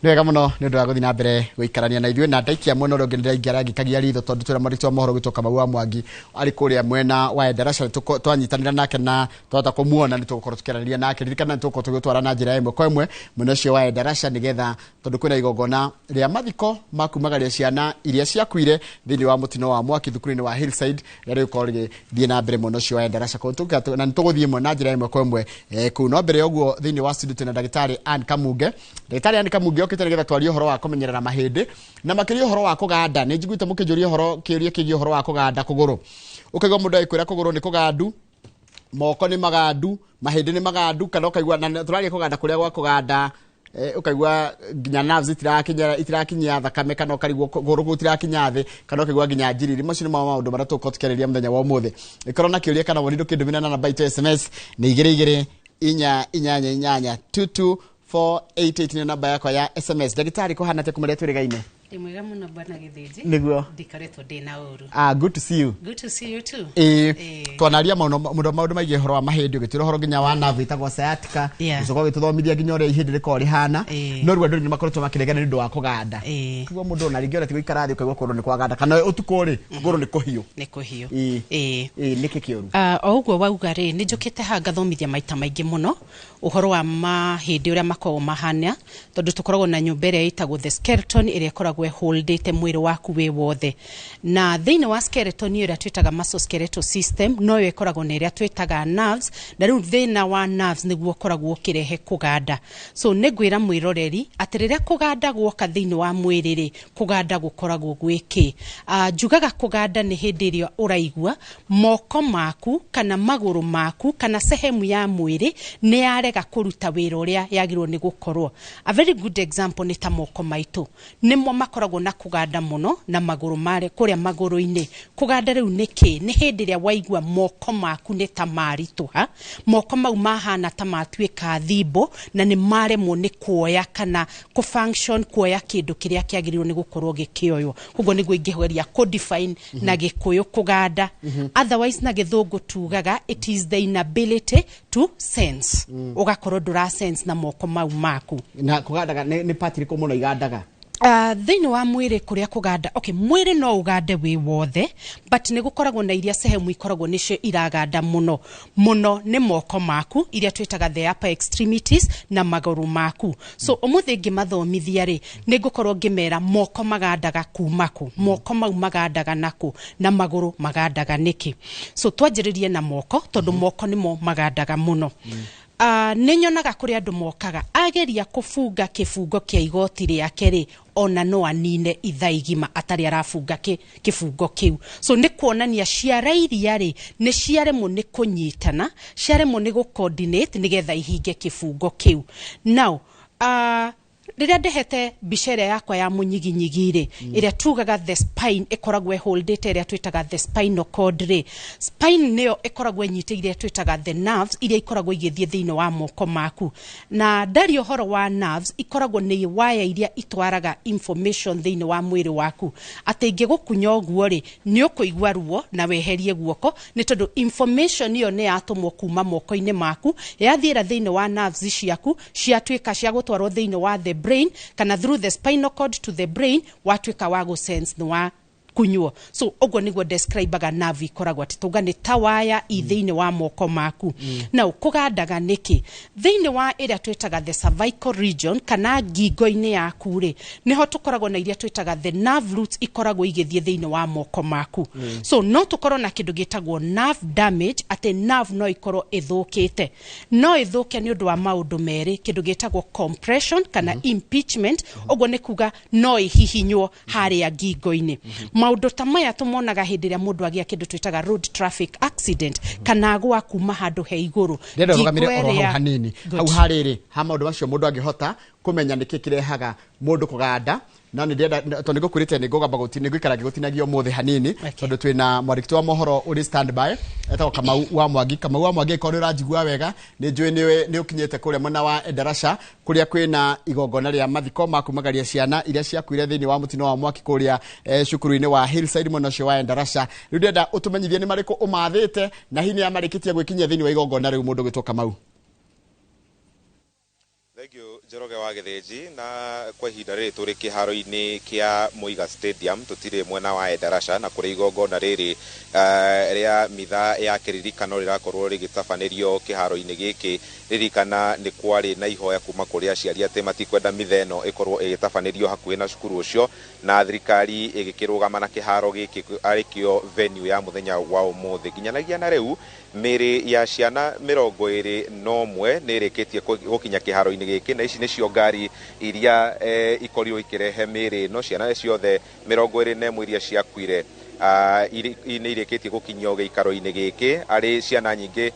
Nwega muno ni ndu guthina mbere guikarania na ithuĩ na ndaikia mwena ũrĩa ũngĩ ndĩraingĩra ngikagia ritho tondũ twĩna mũrĩtũ wa mohoro gĩtoka Kamau wa Mwangi arĩ kũrĩa mwena wa Endarasha twanyitanĩra nake na twahota kũmuona nĩ tũgũkorwo tũkĩaranĩria nake ririkana nĩ tũgũkorwo tũgĩtwara na njĩra ĩmwe kwa ĩmwe mwena ũcio wa Endarasha nĩgetha tondũ kwĩna igongona rĩa mathiko ma kumagaria ciana iria ciakuire thĩinĩ wa mũtino wa mwaki thukuru-inĩ wa Hillside rĩrĩa rĩgũkorwo rĩgĩthiĩ na mbere mwena ũcio wa Endarasha na nĩ tũgũthiĩ ĩmwe na njĩra ĩmwe kwa ĩmwe kũu no mbere ũguo thĩinĩ wa studio twĩna ndagĩtarĩ Ann Kamunge okĩte nĩgetha twarie ũhoro wa kũmenyerera mahĩndĩ na makĩria ũhoro wa kũganda nĩ njiguĩte mũkĩnjũria ũhoro kĩũria ũhoro wa kũganda kũgũrũ ũkaigua mũndũ akwĩra kũgũrũ nĩ kũgandu moko nĩ magandu mahĩndĩ nĩ magandu kana ũkaigua na tũraria kũganda kũrĩa gwa kũganda ũkaigua nginya nerves itirakinyia thakame kana ũkarigwo kũgũrũ gũtirakinya thĩ kana ũkaigua nginya njiriri macio nĩ maũndũ marĩa tũgũkorwo tũkĩarĩria mũthenya wa ũmũthĩ ĩkorwo na kĩũria kana woni ndũkĩndũmĩra na namba itũ SMS nĩ 222 ni namba yako ya SMS. Ndagĩtarĩ kũhana te kũmũrĩa twĩrĩgaine. Mwega muno bwana Githĩnji. Nĩguo. Ndikaretwo ndĩna ũru. Good to see you. Good to see you too. Twanaria maũndũ maingĩ ũhoro wa mahĩndĩ ũgĩtwĩra ũhoro nginya wa nerve ĩtagwo sciatica. Ũcoka ũgĩtũthomithia nginya ũrĩa ihĩndĩ rĩkoragwo rĩhana. No rĩu andũ nĩ makoretwo makĩregana nĩ ũndũ wa kũganda. Kĩguo mũndũ ona rĩngĩ ũrĩa gũikara thĩ ũkaigua kũgũrũ nĩ kwaganda kana ũtukũ rĩ kũgũrũ nĩ kũhiũ. Nĩ kũhiũ. Nĩkĩ kĩũru? O ũguo wauga rĩ nĩ njũkĩte haha ngathomithia maita maingĩ mũno ũhoro wa mahĩndĩ ũrĩa makoragwo mahana tondũ tũkoragwo na nyũmba ĩrĩa ĩtagwo the skeleton ĩrĩa ĩkoragwo holdete mwĩrĩ waku wĩ wothe na thĩinĩ wa skeleton ĩrĩa twĩtaga musculoskeletal system no yo ĩkoragwo na ĩrĩa twĩtaga nerves na rĩu thĩna wa nerves nĩguo ũkoragwo ũkĩrehe kũganda so nĩ ngwĩra mwĩroreri atĩ rĩrĩa kũganda guoka thĩinĩ wa mwĩrĩ rĩ kũganda gũkoragwo gwĩkĩ njugaga kũganda nĩ hĩndĩ ĩrĩa ũraigua moko maku kana magũrũ maku kana sehemu ya mwĩrĩ nĩ yarega kũruta wĩra ũrĩa yagĩrĩirwo nĩ gũkorwo a very good example nĩ ta moko maitũ nĩmo makoragwo na kũganda mũno na magũrũ mare kũrĩa magũrũ-inĩ kũganda rĩu nĩkĩ nĩ hĩndĩ ĩrĩa waigua moko maku nĩ ta maritũha moko mau mahana ta matuĩka thimbo na nĩ maremwo nĩ kuoya kana function kuoya kĩndũ kĩrĩa kĩagĩrĩirwo nĩ gũkorwo gĩkĩoywo koguo nĩguo ingĩgeria define na gĩkũyũ kũganda otherwise na gĩthũngũ tugaga it is the inability to sense ugakorwo ndũra sense na moko mau maku na kũgandaga nĩ part ĩrĩkũ mũno igandaga thĩinĩ wa mwĩrĩ kũrĩa kũganda mwĩrĩ no ũgande wĩ wothe but nĩ gũkoragwo na iria sehemu ikoragwo nĩcio iraganda mũno nĩ moko maku iria twĩtaga the upper extremities na magũrũ maku so ũmũthĩ ngĩmathomithia rĩ nĩ ngũkorwo ngĩmera moko magandaga kumaku moko mau magandaga naku na magũrũ magandaga nĩkĩ so twanjĩrĩrie na moko tondũ moko nĩmo magandaga mũno nĩ nyonaga kũrĩ andũ mokaga ageria kũbunga kĩbungo kĩa igoti rĩake rĩ ona no anine ithaa igima atarĩ arabunga kĩbungo kĩu so nĩ kuonania ciara iria rĩ nĩ ciaremwo nĩ kũnyitana ciaremwo nĩ gũcoordinate nĩgetha ihinge kĩbungo kĩu now rĩrĩa ndehete mbica ĩrĩa yakwa ya mũnyiginyigi rĩ ĩrĩa tugaga the spine ĩkoragwo holdete ĩrĩa twĩtaga the spinal cord rĩ spine nĩyo ĩkoragwo ĩnyitĩire ĩrĩa twĩtaga the nerves iria ikoragwo igĩthiĩ thĩinĩ wa moko maku na ndari ũhoro wa nerves ikoragwo nĩ waya iria itwaraga information thĩinĩ wa mwĩrĩ waku atĩ ingĩgũkunya ũguo rĩ nĩ ũkũigua ruo na weherie guoko nĩ tondũ information ĩyo nĩ yatũmwo kuma moko-inĩ maku yathiĩra thĩinĩ wa nerves ciaku ciatuĩka cia gũtwarwo thĩinĩ wa the brain kana through the spinal cord to the brain watuĩka wa go sense nĩ wa kunyuo so ũguo nĩguo describeaga nerve ikoragwo atĩ tuga nĩ ta waya thĩinĩ wa moko maku na kũgandaga nĩkĩ thĩinĩ wa ĩrĩa twĩtaga the cervical region kana ngingo-inĩ yaku rĩ nĩho tũkoragwo na iria twĩtaga the nerve roots ikoragwo igĩthiĩ thĩinĩ wa moko maku so no tũkorwo na kĩndũ gĩtagwo nerve damage atĩ nerve no ikorwo ĩthũkĩte no ĩthũke nĩ ũndũ wa maũndũ merĩ kĩndũ gĩtagwo compression kana impeachment ũguo nĩ kuga no ĩhihinywo harĩa ngingo-inĩ maũndũ ta maya tũmonaga hĩndĩ ĩrĩa mũndũ agĩa kĩndũ twĩtaga road traffic accident kana agwa kuma handũ he igũrũ hanini hau harĩrĩ ha maũndũ macio mũndũ angĩhota kũmenya nĩkĩ kĩrehaga mũndũ kũganda na nĩ ndenda tondũ nĩ ngũkwĩrĩte nĩ ngũgamba gũikara ngĩgũtinagio mũthĩ hanini tondũ twĩna mwandĩki wa mohoro ũrĩ standby etagwo Kamau wa Mwangi korwo ũranjigua wega nĩ njũĩ nĩ ũkinyĩte kũrĩa mwena wa Endarasha kũrĩa kwĩna igongona rĩa mathiko ma kumagaria ciana iria ciakuire thĩinĩ wa mũtino wa mwaki kũrĩa cukuru-inĩ wa Hillside mwena ũcio wa Endarasha rĩu ndenda ũtũmenyithie nĩ marĩkũ ũmathĩte na hihi nĩ marĩkĩtie gwĩkinyia thĩinĩ wa igongona rĩu mũndũ gĩtwo Kamau. Thank you, Njoroge wa Githĩnji na kwa ihinda rĩrĩ tũrĩ kĩharo-inĩ kĩa Muiga Stadium tũtirĩ mwena wa Endarasha na kũrĩ igongona rĩrĩ rĩa mitha ya kĩririkano rĩrakorwo rĩgĩtabanĩrio kĩharo-inĩ gĩkĩ ririkana nĩ kwarĩ na ihoya kuma kũrĩ aciari atĩ matikwenda mitha ĩno ĩkorwo ĩgĩtabanĩrio hakuhĩ na cukuru ũcio na thirikari ĩgĩkĩrũgama na kĩharo gĩkĩ arĩkĩo venue ya mũthenya wa ũmũthĩ nginyanagia na rĩu mĩrĩ ya ciana 21 nĩ ĩrĩkĩtie gũkinya kĩharo-inĩ gĩkĩ na ici nĩcio ngari iria ikorirwo ikĩrehe mĩrĩ ĩno ciana ciothe 21 iria ciakuire nĩ irĩkĩtie gũkinyio gĩikaro-inĩ gĩkĩ arĩ ciana nyingĩ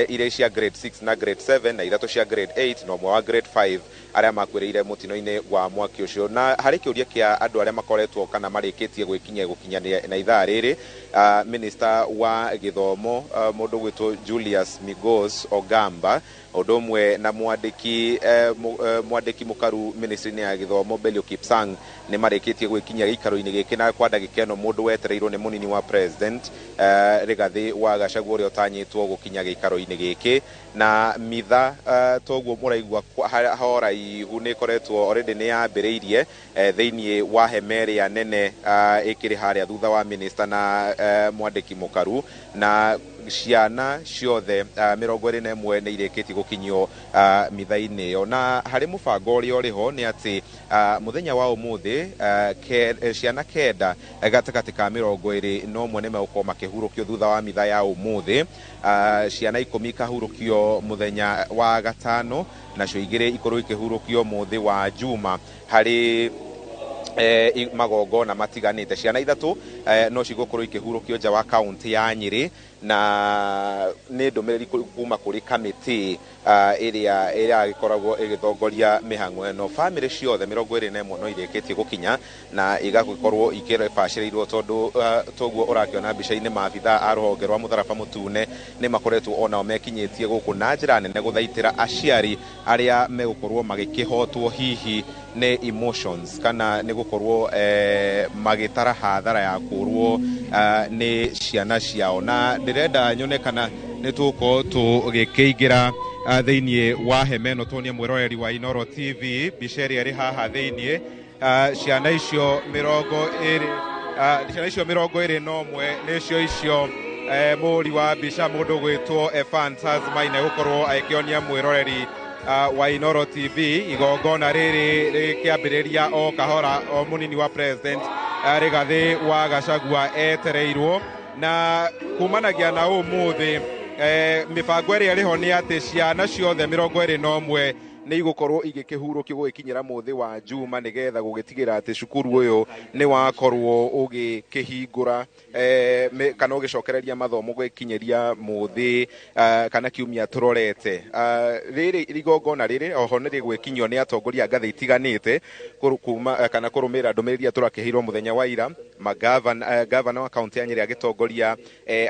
iria cia grade 6 na grade 7 na ithatũ cia grade 8 na ũmwe wa grade 5 arĩa makuĩrĩire mũtino-inĩ wa mwaki ũcio na harĩ kĩũria kĩa andũ arĩa makoretwo kana marĩkĩtie gwĩkinya na ithaa rĩrĩ Minister wa Gĩthomo mũndũ gwĩtwo Julius Migos Ogamba ũndũ ũmwe na mwandĩki mũkaru ministry-inĩ ya Gĩthomo Belio Kipsang nĩ marĩkĩtie gwĩkinya gĩikaro-inĩ gĩkĩ na kwa ndagĩka ĩno mũndũ wetereirwo nĩ mũnini wa president Rigathĩ wa Gachagua ũrĩa ũtanyĩtwo gũkinya gĩikaro-inĩ gĩkĩ na mitha toguo mũraigua horaihu nĩ ĩkoretwo already nĩ yambĩrĩirie thĩinĩ wa hema ĩrĩa nene ĩkĩrĩ harĩa thutha wa minister na mwandĩki mũkaru na ciana ciothe 21 nĩ irĩkĩtie gũkinyio mitha-inĩ ĩyo na harĩ mũbango ũrĩa ũrĩho nĩ atĩ mũthenya wa ũmũthĩ ciana kenda gatagatĩ ka 21 nĩ megũkorwo makĩhurũkio thutha wa mitha ya ũmũthĩ ciana 10 ikahurũkio mũthenya wa gatano nacio 2 ikorwo ikĩhurũkio mũthĩ wa juma harĩ magongona matiganĩte ciana ithatũ no cigũkorwo ikĩhurũkio nja wa kaunti ya Nyĩrĩ na nĩ ndũmĩrĩri kuma kũrĩ kamĩtĩ ĩrĩa ĩkoragwo ĩgĩtongoria mĩhang'o ĩno bamĩrĩ ciothe 21 no irĩkĩtie gũkinya na igagĩkorwo ikĩbacĩrĩirwo tondũ toguo ũrakĩona mbica-inĩ maabitha a rũhonge rwa mũtharaba mũtune nĩ makoretwo onao mekinyĩtie gũkũ na njĩra nene gũthaitĩra aciari arĩa megũkorwo magĩkĩhotwo hihi nĩ emotions kana nĩ gũkorwo magĩtara hathara ya kũrwo nĩ ciana ciao na ndĩrenda nyone kana nĩ tũko tũgĩkĩingĩra thĩinĩ wa hema ĩno tuonie mwĩroreri wa Inooro TV mbica ĩrĩa ĩrĩ haha thĩinĩ ciana icio 21 nĩcio icio mũri wa mbica mũndũ gwĩtwo Ephantus Maina gũkorwo agĩkĩonia mwĩroreri wa Inooro TV igongona rĩrĩ rĩkĩambĩrĩria o kahora o mũnini wa president Rigathĩ wa Gachagua etereirwo na kumanagia na ũmũthĩ mĩbango ĩrĩa ĩrĩho nĩ atĩ ciana ciothe 21 nĩ igũkorwo igĩkĩhurũkio gũgĩkinyĩra mũthĩ wa juma nĩgetha gũgĩtigĩra atĩ cukuru ũyũ nĩ wakorwo ũgĩkĩhingũra kana ũgĩcokereria mathomo gũgĩkinyĩria mũthĩ kana kiumia tũrorete rĩrĩ igongona rĩrĩ oho nĩ rĩgwĩkinyio nĩ atongoria ngathĩ itiganĩte kana kũrũmĩrĩra ndũmĩrĩri tũrakĩheirwo mũthenya wa ira gavana wa kaunti ya Nyĩrĩ agĩtongoria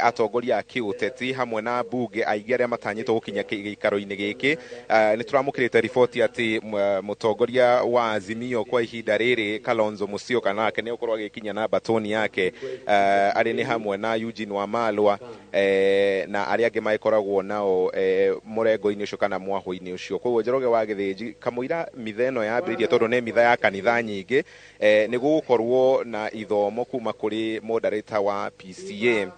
atongoria a kĩũteti hamwe na mbunge aingĩ arĩa matanyĩtwo gũkinya gĩikaro-inĩ gĩkĩ nĩ tũramũkĩrĩte riboti atĩ mũtongoria wa Azimio kwa ihinda rĩrĩ Kalonzo Musyoka nake nĩ ũkorwo agĩkinya na batoni yake arĩ nĩ hamwe na Eugene Wamalwa na arĩa angĩ magĩkoragwo nao mũrengo-inĩ ũcio kana mwahũ-inĩ ũcio koguo Njoroge wa Gĩthĩnji kamũira mitha ĩno yambĩrĩirie tondũ nĩ mitha ya kanitha nyingĩ nĩ gũgũkorwo na ithomo kuma kũrĩ moderator wa PCA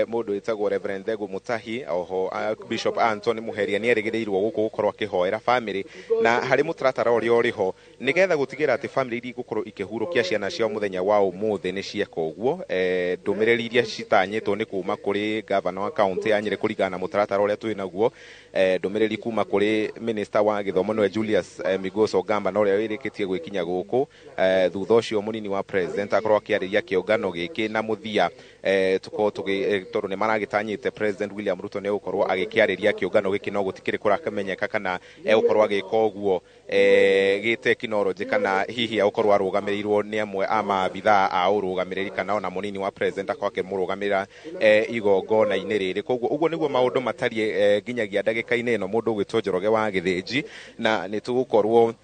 mũndũ wĩtagwo Reverend Thego Mutahi oho Bishop Anthony Muheria nĩ erĩgĩrĩirwo gũkũ gũkorwo akĩhoera family na harĩ mũtaratara ũrĩa ũrĩho nĩgetha gũtigĩra atĩ family iria igũkorwo ikĩhurũkia ciana ciao mũthenya wa ũmũthĩ nĩ cieka ũguo ndũmĩrĩri iria citanyĩtwo nĩ kuma kũrĩ gavana wa kaunti ya Nyĩrĩ kũringana na mũtaratara ũrĩa twĩ naguo ndũmĩrĩri kuma kũrĩ minister wa gĩthomo nĩwe Julius Migos Ogamba na ũrĩa wĩrĩkĩtie gwĩkinya gũkũ thutha ũcio mũnini wa president akorwo akĩarĩria kĩũngano gĩkĩ na mũthia tondũ nĩ maragĩtanyĩte president William Ruto nĩ gũkorwo agĩkĩarĩria kĩũngano gĩkĩ no gũtikĩrĩ kũrakĩmenyeka kana egũkorwo agĩka ũguo gĩ-tekinoronjĩ kana hihi agũkorwo arũgamĩrĩirwo nĩ amwe a maabithaa a ũrũgamĩrĩri kana ona mũnini wa president akorwo akĩmũrũgamĩrĩra igongona-inĩ rĩrĩ koguo ũguo nĩguo maũndũ matariĩ nginyagia ndagĩka-inĩ ĩno mũndũ ũgwĩtwo Njoroge wa Gĩthĩnji na nĩ tũgũkorwo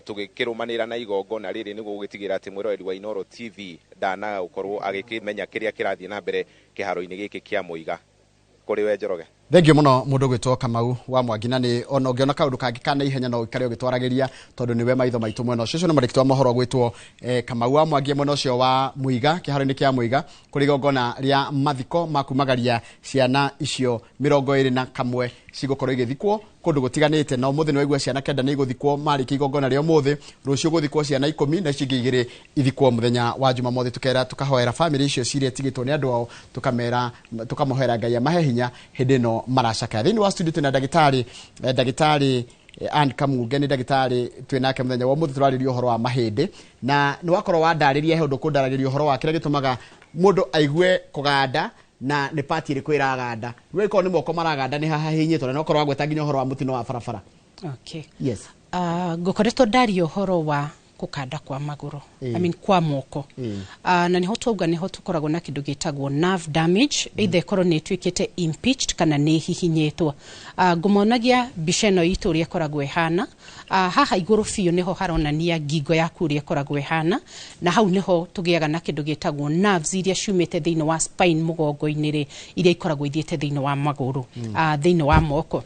tũgĩkĩrũmanĩra na igongona rĩrĩ nĩguo gũgĩtigĩra atĩ mwĩroreri wa Inooro TV ndanaga gũkorwo agĩkĩmenya kĩrĩa kĩrathiĩ na mbere kĩharo-inĩ gĩkĩ kĩa Muiga kũrĩ we Njoroge. Thengio muno mundu gwitwo Kamau wa Mwangina ni ona ungiona kaundu kangi kana ihenya no ikare ugitwaragiria tondu niwe maitho maitu mwena ucio ni marikitwa mohoro gwitwo Kamau wa Mwangi mwena ucio wa Muiga kiharo-ini kia Muiga kuri gongona ria mathiko makumagaria ciana icio 21 cigukorwo igithikwo kundu gutiganite na umuthi ni waigua ciana kenda ni iguthikwo mariki igongona ria umuthi rucio guthikwo ciana 10 na cingi igiri ithikwo muthenya wa Jumamothi tukera tukahoera family icio ciria tigitwo ni andu ao tukamera tukamohera Ngai amahe hinya hindi no maracaka thini wa studio tuna dagitari and Kamuge ni dagitari twinake muthenya wa umuthi turaririo horo wa mahindi na ni wakorwo wandariria he undu kundaragirio horo wa kira gitumaga mundu aigue kuganda na ni party iri kwiraganda we ko ni moko maraganda ni haha hinyitwo na okorwo agweta nginya horo wa mutino wa barabara. Okay, yes, ngokoretwo ndario horo wa kukanda kwa maguru, I mean kwa moko, na niho twauga niho tukoragwo na kindu gitagwo nerve damage, either korwo ni twikite impeached kana ni hihinyetwo. Ngumonagia mbica ino itu ria koragwo ihana, haha iguru fiyo niho haronania ngingo yaku ria koragwo ihana, na hau niho tugiaga na kindu gitagwo nerves iria ciumite thiini wa spine mugongo-ini ri iria ikoragwo ithiete thiini wa maguru, thiini wa moko.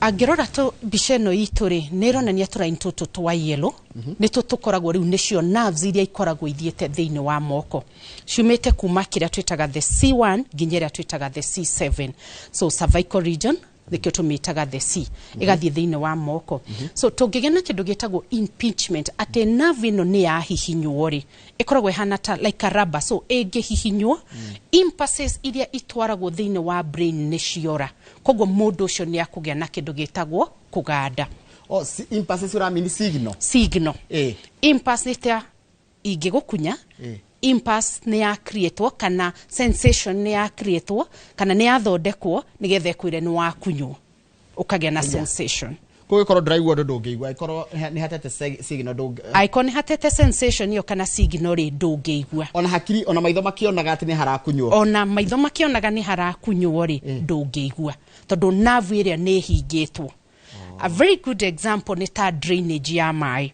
Angirora to bisheno itu ri nironania turaini tutu twa yellow ni tukoragwo riu nicio nerves iria ikoragwo ithiete thiini wa moko ciumite kuma kiria twitaga the C1 nginya twitaga the C7, so cervical region nikio tumitaga the C igathie thiini wa moko. So tungigena kindu gitagwo impingement ate nerve ino ni ya hihinywo ri ikoragwo ihana ta like a rubber, so ege hihinywo impulses iria itwaragwo thiini wa brain ni ciora koguo mundu ucio ni akugia na kindu gitagwo kuganda. Impulses ura mean signal impulse ni ta ingigukunya impulse ni ya create kana sensation ni ya create kana ni yathondekwo nigethe kwire ni wa kunywo ukagia na sensation. Ko korwo drive wodo ndungiigua ikorwo ni hatete signal icon hatete sensation yo kana signal ri ndungiigua ona hakiri ona maitho makionaga ati ni harakunywo ona maitho makionaga ni harakunywo ri ndungiigua tondu nerve iria ni hingitwo. A very good example ni ta drainage ya mai.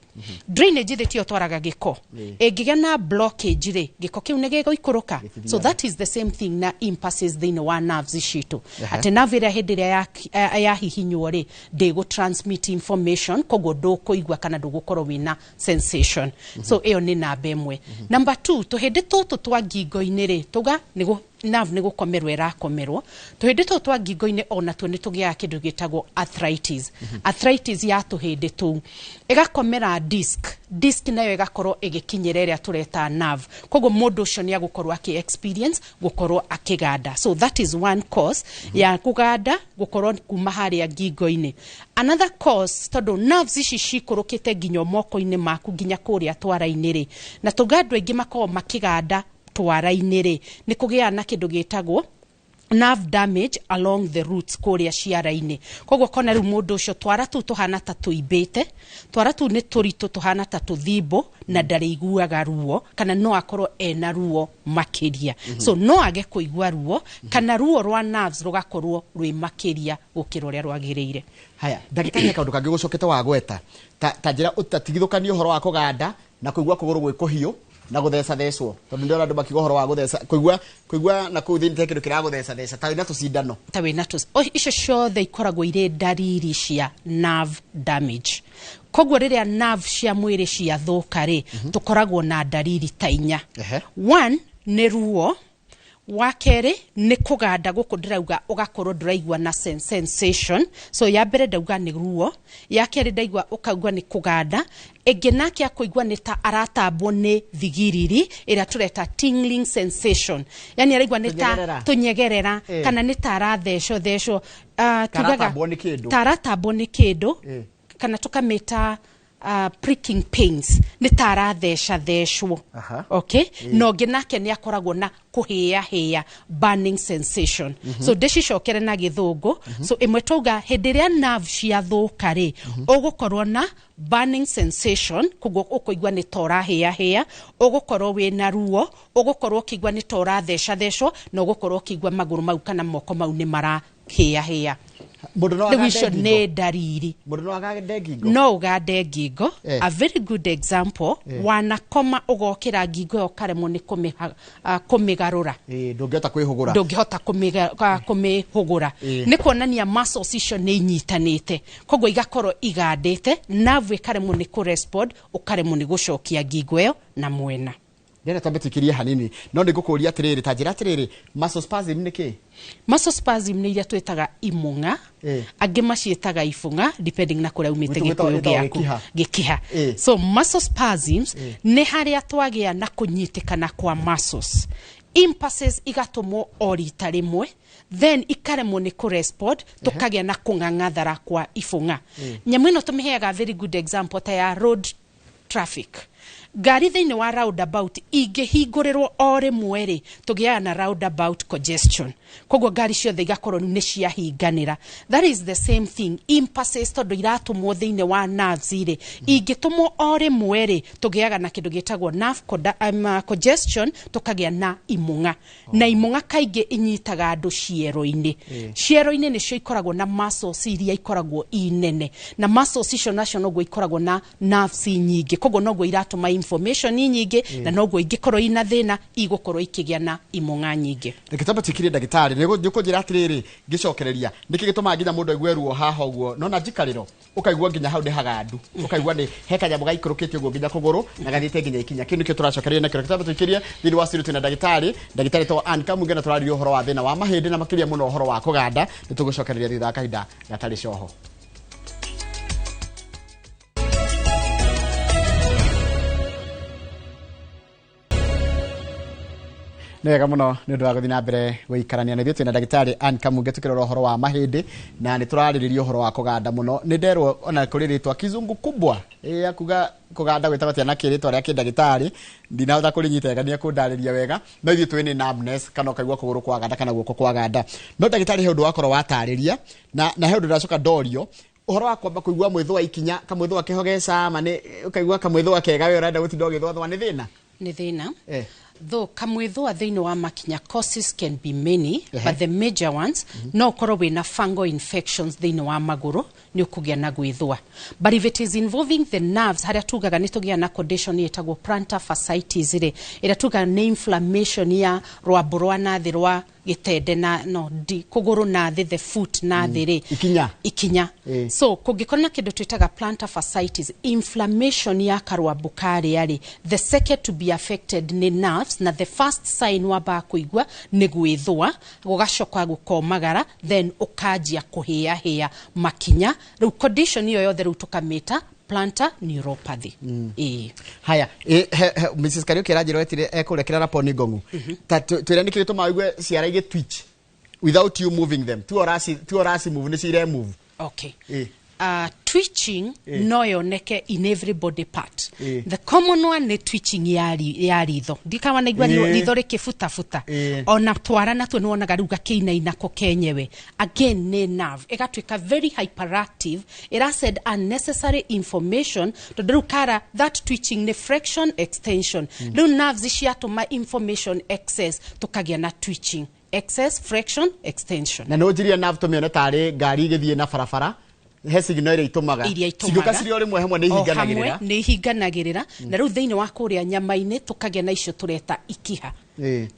Drainage thitio twaraga giko engiga na blockage ri giko kiu negego ikuruka, so that is the same thing na impulses thiini wa nerves citu ati nerve ria hindi ria ya hihinywo ri ndego transmit information koguo ndukuigua kana ndugukorwo wina sensation. So iyo ni namba imwe. Number 2, tuhindi tutu twa ngingo-ini ri tuga nigo nerve ni gukomerwo irakomerwo tuhindi tu twa ngingo-ini ona tu ni tugia kindu gitagwo arthritis. Arthritis ya tuhindi tu igakomera disc nayo igakorwo igikinyira ria tureta nerve koguo mundu ucio ni agukorwo aki experience gukorwo akiganda. So that is one cause ya kuganda gukorwo kuma haria ngingo-ini. Another cause tondu nerves ici cikurukite nginya moko-ini maku nginya kuria twara-ini ri na tugandu ingi makorwo makiganda twara-ini ri ni kugia na kindu gitagwo nerve damage along the roots kuria ciara-ini koguo kona riu mundu ucio twara tu tuhana ta tuibite twara tu ni turitu tuhana ta tuthimbo na ndariguaga ruo kana no akorwo ena ruo makiria. So no age kuigua ruo kana ruo rwa nerves rugakorwo rwi makiria gukiro ria rwagiriire. Haya ndagitari kaundu kangi gucokete wa gweta ta njira utatigithukania horo wa kuganda na kuigua kuguru gwi kuhiu na gutheca thecwo tondu ndio andu makigo horo wa gutheca kuigua na kuthini tekindu kira gutheca theca ta wina tucindano icio ciothe ikoragwo ire dariri cia nerve damage. Koguo riria nerve cia mwiri cia thuka ri tukoragwo na dariri ta inya. 1 ni ruo, wa keri ni kuganda guku ndirauga ugakorwo ndiraigua na sensation, so ya mbere ndauga ni ruo, ya keri ndaigua ukaigua ni kuganda, enge nake akuigua ni ta aratambwo ni thigiriri ira tureta tingling sensation, yani araigua ni ta tunyegerera kana ni ta arathecwo tugaga taratambwo ni kindu kana tukameta pricking pains ni thecwo. Okay, no ginake ni akoragwo na kuhia burning sensation. So ndicicokere na githungu. So imwe tuga hindi ria nerve cia thuka ri ugukorwo na burning sensation kugo ukuigua ni tora hia ugukorwo we na ruo ugukorwo kigwa ni tora thecwo na ugukorwo kigwa maguru mau kana moko mau ni mara hĩa rĩu icio nĩ ndariri no ũgande ngingo a very good example wanakoma ũgokĩra ngingo ĩyo ũkaremwo nĩ kũmĩgarũra ndũngĩhota kũmĩhũgũra nĩ kuonania muscles icio nĩ inyitanĩte koguo igakorwo igandĩte nerve ĩkaremwo nĩ kũrespond ũkaremwo nĩ gũcokia ngingo ĩyo na mwena Ndĩrenda twambĩtĩkĩrie hanini no nĩ ngũkũria atĩrĩrĩ ta njĩra atĩrĩrĩ muscle spasm nĩ kĩ? Muscle spasm nĩ iria twĩtaga imũng'a angĩ maciĩtaga ibũng'a depending na kũrĩa umĩte gĩkũyũ gĩaku gĩkiha so muscle spasms nĩ harĩa twagĩa na kũnyitĩkana kwa muscles impulses igatũmwo o rita rĩmwe then ikaremwo nĩ kũrespond tũkagĩa na kũng'ang'athara kwa ibũng'a nyamũ ĩno tũmĩheaga very good example ta ya road traffic gari thĩinĩ wa roundabout ingĩhingũrĩrwo o rĩmwe rĩ tũgĩaga na roundabout congestion koguo gari ciothe igakorwo nĩ ciahinganĩra that is the same thing impulses tondũ iratũmwo thĩinĩ wa nerves rĩ ingĩtũmwo o rĩmwe rĩ tũgĩaga na kĩndũ gĩtagwo nerve congestion tũkagĩa na imũng'a na imũng'a kaingĩ inyitaga andũ ciero-inĩ ciero-inĩ nĩcio ikoragwo na muscles iria ikoragwo inene na muscles icio nacio noguo ikoragwo na nerves nyingĩ koguo noguo iratũma information nyingĩ na noguo ingĩkorwo ina thĩna igũkorwo ikĩgĩa na imũng'a nyingĩ Reketamba tũkirie ndagĩtarĩ nĩkũnjĩra atĩrĩrĩ ngĩcokereria nĩkĩ gĩtũmaga nginya mũndũ aigue ruo haha ũguo no na njikarĩro ũkaigua nginya hau nĩ hagandu ũkaigua nĩ he kanyamũ gaikũrũkĩte ũguo nginya kũgũrũ na gathiĩte nginya ikinya kĩu nĩkĩo tũracokereria nakĩo Reketamba tũkirie thĩinĩ wa studio twĩna ndagĩtarĩ to Ann Kamunge na tũrarĩria ũhoro wa thĩna wa mahĩndĩ na makĩria mũno ũhoro wa kũganda nĩ tũgũcokereria thutha wa kahinda gatarĩ coho Nega mũno nĩ ũndũ wa gũthiĩ na mbere gũikarania na ithuĩ twĩna ndagĩtarĩ Ann Kamunge tũkĩrora ũhoro wa mahĩndĩ na nĩ tũrarĩrĩria ũhoro wa kũganda mũno nĩ nderwo ona kũrĩ rĩtwa kizungu kubwa akuga kũganda gwĩtagwo atĩa na kĩrĩtwa rĩa kĩndagĩtarĩ ndinahota kũrĩnyitagania kũndarĩria wega no ithuĩ twĩ nĩ numbness kana ũkaigua kũgũrũ kwaganda kana guoko kwaganda no ndagĩtarĩ he ũndũ wakorwo watarĩria na he ũndũ ndacoka ndorio ũhoro wa kwamba kũigua mwĩthũa ikinya kamwĩthũa kehogeca ma nĩ ũkaigua kamwĩthũa kega we ũrenda gũtinda ũgĩthũathũa nĩ thĩna though kamwĩthũa thĩinĩ wa makinya causes can be many but the major ones no ũkorwo wĩna fungal infections thĩinĩ wa magũrũ nĩ ũkũgĩa na gwĩthũa but if it is involving the nerves harĩa tugaga nĩ tũgĩa na condition ĩtagwo plantar fasciitis rĩ ĩrĩa tugaga nĩ inflammation ya rwambo rwa nathĩ rwa gĩtende na kũgũrũ nathĩ the foot nathĩ rĩ ikinya so kũngĩkorwo na kĩndũ twĩtaga plantar fasciitis inflammation ya karwambo karĩa rĩ the second to be affected nĩ nerves na the first sign wambaga kũigua nĩ gwĩthũa gũgacoka gũkomagara then ũkanjia kũhĩahĩa makinya rĩu condition iyo yothe rĩu tũkamĩta plantar neuropathy haya Mrs. Kariuki ranjĩra etire ekũrekera raponi ngong'u ta twĩra nĩ kĩrĩ tũma igue ciara igĩ twitch without you moving them tu orasi move nĩ cire move okay twitching no yoneke in every body part the common one nĩ twitching ya ritho ndikawa naigua ritho rĩkĩbutabuta ona twara natuo nĩwonaga rĩu gakĩinaina kenyewe again nĩ nerve ĩgatuĩka very hyperactive ĩra send unnecessary information tondũ rĩu kara that twitching nĩ flexion extension rĩu nerves ciatũma information excess tũkagĩa na twitching excess flexion extension na no njiria nerve tũmĩone tarĩ ngari igĩthiĩ na barabara he signal iria itumaga cigĩũka cirĩ o rĩmwe hamwe nĩ ihinganagĩrĩra na rĩu thĩinĩ wa kũrĩa nyama-inĩ tũkagĩa na icio tũreta ikiha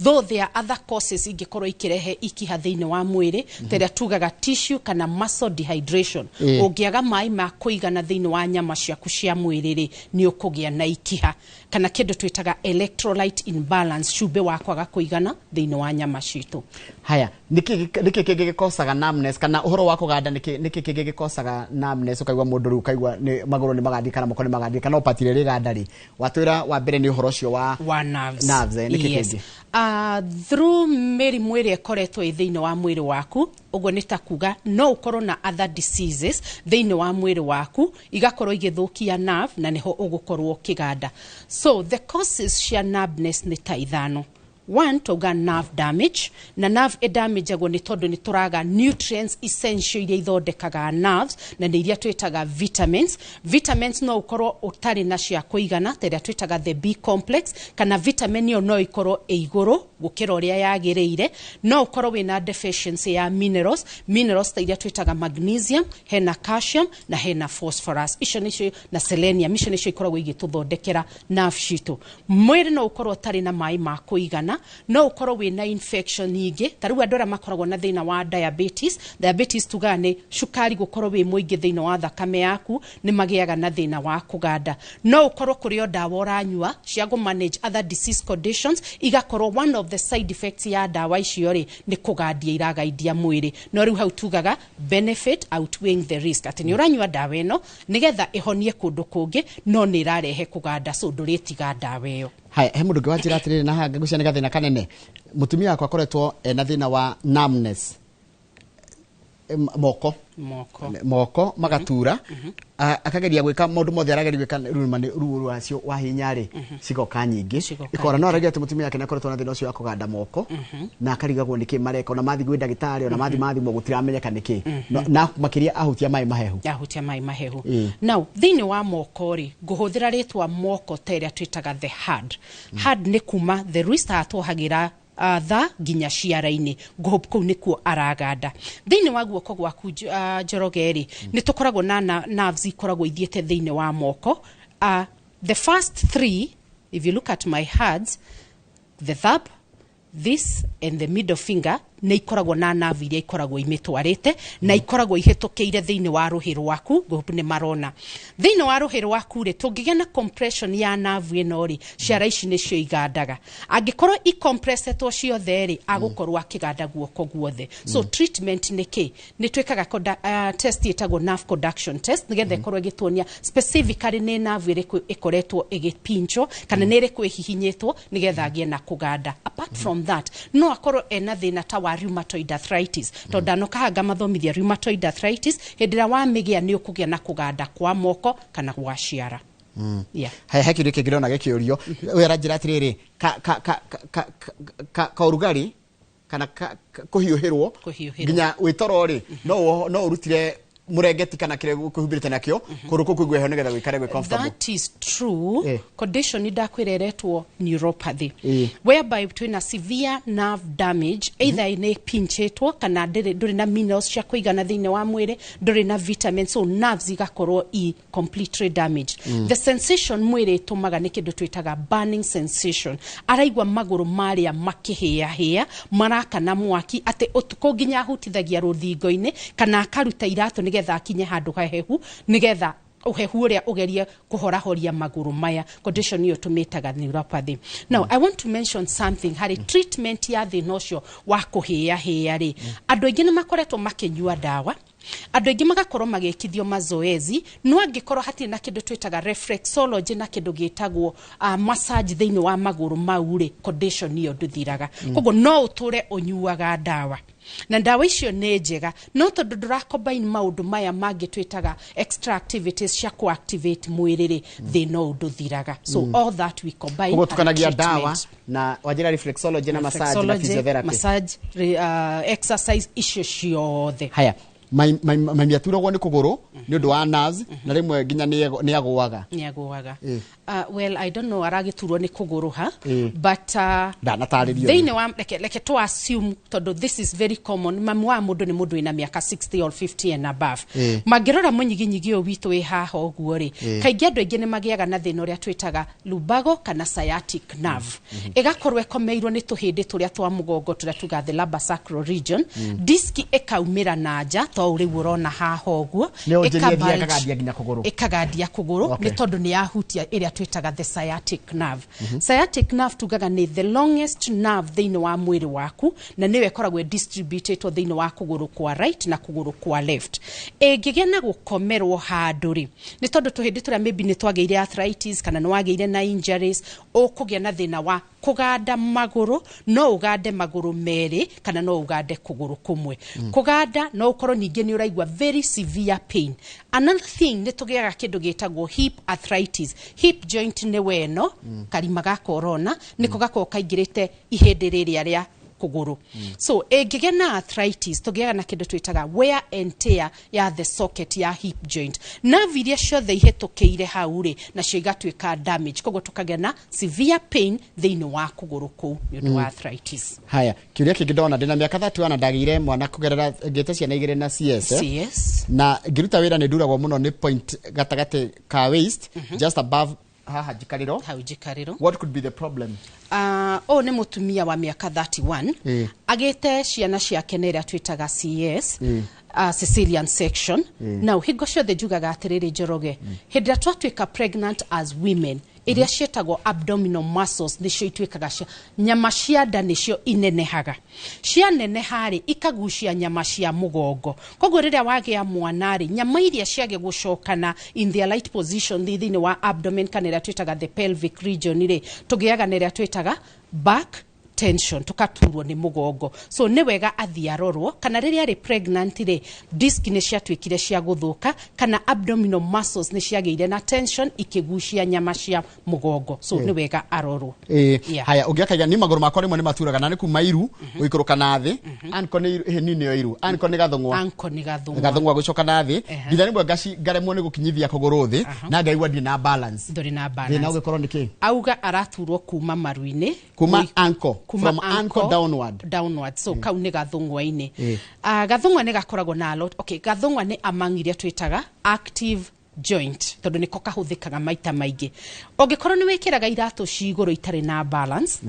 though there are other causes ingĩkorwo ikĩrehe ikiha thĩinĩ wa mwĩrĩ terĩa tugaga tissue kana muscle dehydration ũngĩaga maĩ ma kũigana thĩinĩ wa nyama ciaku cia mwĩrĩ rĩ nĩ ũkũgĩa na ikiha kana kĩndũ twĩtaga electrolyte imbalance cumbĩ wa kwaga kũigana thĩinĩ wa nyama citũ haya nĩkĩ kĩngĩgĩkosaga numbness kana ũhoro wa kũganda nĩkĩ kĩngĩgĩkosaga numbness ũkaigua mũndũ rĩu ũkaigua magũrũ nĩ magandi kana moko nĩ magandi kana ũpatire rĩganda rĩ watwĩra wa mbere nĩ ũhoro ũcio wa nerves nĩkĩ kĩngĩ through mĩrimũ ĩrĩa ĩkoretwo thĩinĩ wa mwĩrĩ waku ũguo nĩ ta kuga no ũkorwo na other diseases thĩinĩ wa mwĩrĩ waku igakorwo igĩthũkia nerve na nĩho ũgũkorwo kĩganda so the causes cia numbness nĩ ta ithano one toga nerve damage na nerve damage agwo ni tondu ni turaga nutrients essential iria ithondekaga nerves na ni iria twitaga vitamins no ukorwo utari na cia kuigana iria twitaga the B complex kana vitamin yo no ikorwo iguru gukira uria yagireire no ukorwo wina deficiency ya minerals ta iria twitaga magnesium hena calcium na hena phosphorus icio nicio na selenium icio nicio ikorwo igituthondekera nerve citu mwiri no ukorwo utari na mai ma kuigana no ukorwo wina infection nyingi taru andora makoragwo na thina wa diabetes tugane shukari gukorwo wi muingi thina wa thakame yaku ni magiaga na thina wa kuganda no ukorwo kurio dawa uranyua cia go manage other disease conditions igakorwo one of the side effects ya dawa icio ri ni kugandia iragaidia mwiri no riu hau tugaga benefit outweighing the risk ati ni uranyua dawa eno nigetha ihonie kundu kungi no ni irarehe kuganda so nduritiga dawa iyo. Hai he mundu ngwajira atiriri na hanga gucia ni gathina kanene mutumia wakwa akoretwo na thina wa numbness moko magatura akageria gwika maundu mothe arageria gwika ruo rwacio wa hinyari cigoka nyingi ikora no arageria mutumia yake nakoretwo na thina ucio wa kuganda moko na akarigagwo niki mareka ona mathi gwi ndagitari ona mathi mo gutiramenyeka niki na makiria ahutia mai mahehu now thini wa moko ri nguhuthira ritwa moko teria twitaga the hard ni kuma the wrist atohagira tha ginya ciara-ini ngohope kuu nikuo araganda thini wa guoko gwaku Njoroge ni tukoragwo na nerves ikoragwo ithiete thini wa moko the first 3 if you look at my hands the thumb this and the middle finger na ikoragwo na nerve iria ikoragwo imitwarite na ikoragwo ihitukiire thini wa ruhi rwaku ngohope ni marona thini wa ruhi rwaku ri tungigia na compression ya nerve ino ri ciara ici nicio igandaga angikorwo i compressetwo ciothe ri agukorwo akiganda guoko guothe so treatment ni twikaga test itagwo nerve conduction test nigetha ikorwo igituonia specifically ni nerve iriku ikoretwo igipincho kana ni iriku ihihinyitwo nigetha agie na kuganda apart from that no akorwo ena thina ta rheumatoid arthritis tondano kahanga mathomithia rheumatoid arthritis hindira wa migia ni ukugia na kuganda kwa moko kana gwa ciara hai hakiri kigirona gekiurio wera njira atiriri ka urugari kana kuhiuhirwo nginya witorori no urutire murengeti kana kire kuhumbirite nakyo kuruko kwigweho nigetha wikare gwe comfortable. That is true. Condition idakwireretwo neuropathy whereby between a severe nerve damage either ine pinchetwo kana nduri na minerals cia kuigana thine wa mwire nduri na vitamins so nerves igakorwo completely damaged the sensation mwire tumaga ni kindu twitaga burning sensation araigwa maguru maria makihia maraka na mwaki ate utuko nginya hutithagia ruthingo-ine kana akaruta iratu nigetha akinye handu hahehu nigetha uhehu uria ugerie kuhorahoria maguru maya condition iyo tumitaga neuropathy. Now I want to mention something hari treatment ya thina ucio wa kuhia ri andu aingi ni makoretwo makinyua dawa andu aingi magakorwo magekithio mazoezi no angikorwo hati na kindu twitaga reflexology na kindu gitagwo massage thini wa maguru maure condition iyo nduthiraga koguo no uture unyuaga dawa na dawa icio nĩ njega no tondu nduracombine maundu maya mangi twitaga extra activities cia activate mwiriri thina nduthiraga so all that we combine koguo tukanagia dawa na wajira reflexology na massage na physiotherapy massage exercise icio ciothe haya mamiaturagwo ni kuguru ni undu wa nerves na rimwe nginya ni agwaga well I don't know aragiturwo ni kuguru ha but ndataririo thine wa leke to assume todo this is very common mamu wa mundu ni mundu ina miaka 60 or 50 and above magirora munyiginyigi o witu wi haha oguo ri kaingi andu aingi ni magiaga na thina uria twitaga lumbago kana sciatic nerve igakorwo ekomeirwo ni tuhindi turia twa mugongo turia tuga the lumbar sacral region diski ekaumira na nja to uri urona haha oguo ikagadia kuguru ni tondu ni yahutia iria twitaga the sciatic nerve sciatic nerve tugaga ni the longest nerve thini wa mwiri waku na niwe koragwe distributed thini wa kuguru kwa right na kuguru kwa left ngigia na gukomerwo handuri ni tondu tuhindi turia maybe ni twageire arthritis kana ni wageire na injuries ukugia na thina wa kuganda maguru no ugande maguru meri kana no ugande kuguru kumwe kuganda no ukorwo ni ningĩ nĩ ũraigua very severe pain. Another thing nĩ tũgĩaga kĩndũ gĩtagwo hip arthritis. Hip joint nĩ weno karima ga korona nĩko gakorwo kaingĩrĩte ihĩndĩ rĩrĩa rĩa kuguru. So ĩngĩgĩa na arthritis tũgĩaga na kĩndũ twĩtaga wear and tear ya the socket ya hip joint. Nerve iria ciothe ihĩtũkĩire hau rĩ nacio igatuĩka damage, koguo tũkagĩa na severe pain thĩinĩ wa kuguru kũu nĩ ũndũ wa arthritis. Haya, kiuria kĩngĩ ndona ndĩna mĩaka 31 ndagĩire mwana kũgerera ngĩte ciana igĩrĩ na CS. CS. Na ngĩruta wĩra nĩ nduragwo mũno nĩ point gatagatĩ ka waist just above haha jikariro. Hau jikariro. What could be the problem? Nĩ mutumia wa mĩaka 31 agĩte ciana ciake nĩ ĩrĩa twĩtaga CS cesarean section. Now hingo ciothe njugaga atĩrĩrĩ Njoroge, hĩndĩ ĩrĩa twatuĩka pregnant as women iria cietagwo abdominal muscles nĩcio ituĩkaga nyama cia nda nĩcio inenehaga. Cia neneha rĩ ikagucia nyama cia mũgongo. Koguo rĩrĩa wagĩa mwana rĩ nyama iria ciage gũcokana in their right position thĩinĩ wa abdomen kana ĩrĩa twĩtaga the pelvic region rĩ tũgĩaga na ĩrĩa twĩtaga back tension tukaturwo ni mugongo. So nĩ wega athiarorwo kana rĩrĩa arĩ pregnant rĩ disc nĩ ciatuĩkire cia gũthũka kana abdominal muscles nĩ ciagĩire na tension ikigucia nyama cia mugongo. So nĩ wega arorwo. Haya ũngĩakaiga ni magũrũ makwa rĩmwe nĩ maturaga na nĩ kuma iru gũikũrũka na thĩ. Anko nĩ nini yo iru. Anko nĩ gathũngwa. Anko nĩ gathũngwa. Gathũngwa gũcoka na thĩ. Nginya nĩmwe ngaremwo nĩ gũkinyithia kũgũrũ thĩ na ngaigua ndĩ na balance. Ndũrĩ na balance. Thĩna ũgĩkorwo nĩ kĩ? Auga araturwo kuma maru-inĩ. Kuma anko. From ankle downward. So kau nĩ gathũngwa-inĩ. Gathũngwa nĩ gakoragwo na lot. Okay, gathũngwa nĩ among iria twĩtaga active joint tondũ nĩko kahũthĩkaga maita maingĩ. Ũngĩkorwo nĩ wĩkĩraga iratũ cigũrũ itarĩ na balance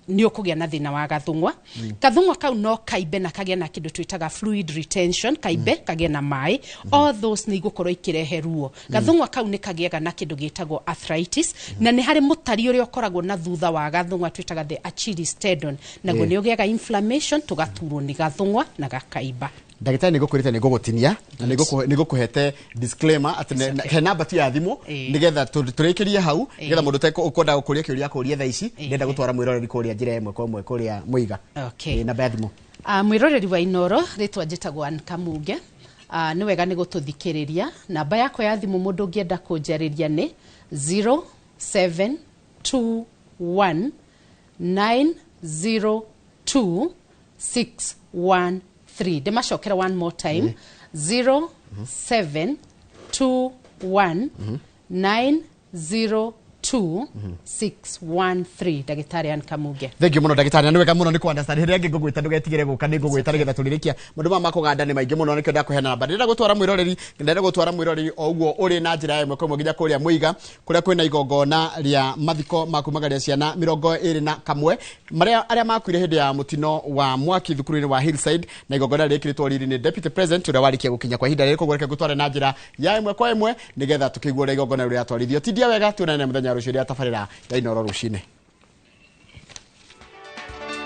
nĩ ũkũgĩa na thĩna wa gathũngwa. Gathũngwa kau no kaimbe na kagĩa na kĩndũ twĩtaga fluid retention, kaimbe kagĩa na maĩ. All those nĩ igũkorwo ikirehe ruo. Gathũngwa kau nĩ kagĩaga na kĩndũ gĩtagwo arthritis na nĩ harĩ mũtari ũrĩa ũkoragwo na thutha wa gathũngwa twĩtaga the Achilles tendon. Naguo nĩ ũgĩaga inflammation tugaturwo nĩ gathũngwa na gakaimba. Ndagĩtarĩ nĩgũkũrĩte nĩgũgũtinia na nĩgũkũhete disclaimer atĩ he namba tu ya thimũ nĩgetha tũrĩkĩrie hau nĩgetha mũndũ ũkwenda gũkũria kĩũria kũria thaa ici ndenda gũtwara mwĩroreri kũria njĩra ĩmwe kwa ĩmwe kũria Mũiga. Namba ya thimũ mwĩroreri wa Inoro rĩtwa njĩtagwo Ann Kamuge. Nĩ wega nĩ gũtũthikĩrĩria. Namba yakwa ya thimũ mũndũ ũngĩenda kũnjarĩria nĩ 0721902613. Demashokera one more time. 0721902613. Ndagĩtarĩ Ann Kamuge. Thank you mũno ndagĩtarĩ. Nĩ wega mũno nĩ ku understand hĩndĩ ĩngĩ ngũgwĩta ndũgetigĩre gũka nĩ ngũgwĩta nĩgetha tũrĩrĩkia. Mũndũ ma makũganda nĩ maingĩ mũno nĩkĩo ndakuheana namba. Ndĩrenda gũtwara mwĩroreri o ũguo ũrĩ na njĩra ya ĩmwe kwa ĩmwe nginya kũrĩa Mũiga kũrĩa kwĩna igongona rĩa mathiko makumagaria ciana 21 arĩa makuire hĩndĩ ya mũtino wa mwaki thukuru-inĩ wa Hillside na igongona rĩkĩrĩtwo riri nĩ Deputy President ũrĩa warikia gũkinya kwa ihinda rĩrĩ koguo reke gũtwara na njĩra ya ĩmwe kwa ĩmwe nĩgetha tũkĩiguo ũrĩa igongona rĩu rĩatwarithio. Ti ndia wega tuonane mũthenya rũciũ rĩa tabarĩra ya Inoro rũcinĩ.